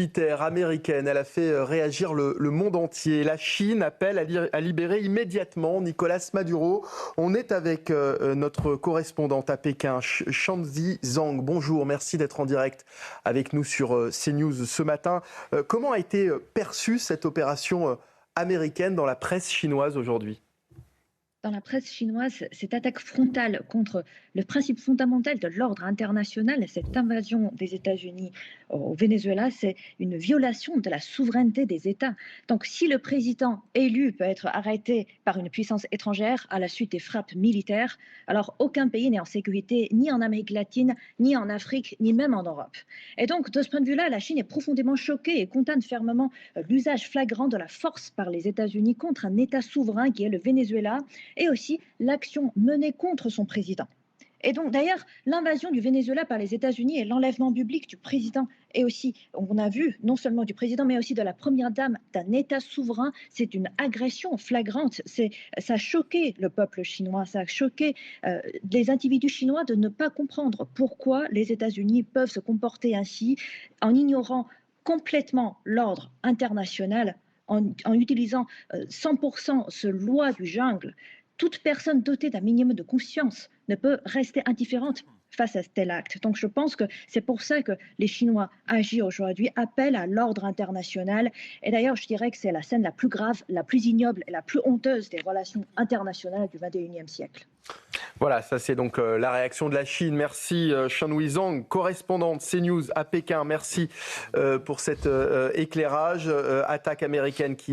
Militaire américaine, elle a fait réagir le monde entier. La Chine appelle à libérer immédiatement Nicolás Maduro. On est avec notre correspondante à Pékin, Shanzi Zhang. Bonjour, merci d'être en direct avec nous sur CNews ce matin. Comment a été perçue cette opération américaine dans la presse chinoise aujourd'hui ? Dans la presse chinoise, cette attaque frontale contre le principe fondamental de l'ordre international, cette invasion des États-Unis au Venezuela, c'est une violation de la souveraineté des États. Donc si le président élu peut être arrêté par une puissance étrangère à la suite des frappes militaires, alors aucun pays n'est en sécurité ni en Amérique latine, ni en Afrique, ni même en Europe. Et donc de ce point de vue-là, la Chine est profondément choquée et condamne fermement l'usage flagrant de la force par les États-Unis contre un État souverain qui est le Venezuela, et aussi l'action menée contre son président. Et donc d'ailleurs, l'invasion du Venezuela par les États-Unis et l'enlèvement public du président, et aussi, on a vu, non seulement du président, mais aussi de la première dame d'un État souverain, c'est une agression flagrante. Ça a choqué le peuple chinois, ça a choqué les individus chinois de ne pas comprendre pourquoi les États-Unis peuvent se comporter ainsi en ignorant complètement l'ordre international, en utilisant 100% ce loi du jungle. Toute personne dotée d'un minimum de conscience ne peut rester indifférente face à tel acte. Donc je pense que c'est pour ça que les Chinois agissent aujourd'hui, appellent à l'ordre international. Et d'ailleurs, je dirais que c'est la scène la plus grave, la plus ignoble et la plus honteuse des relations internationales du XXIe siècle. Voilà, ça c'est donc la réaction de la Chine. Merci Shanzi Zhang, correspondante CNews à Pékin. Merci pour cet éclairage. Attaque américaine qui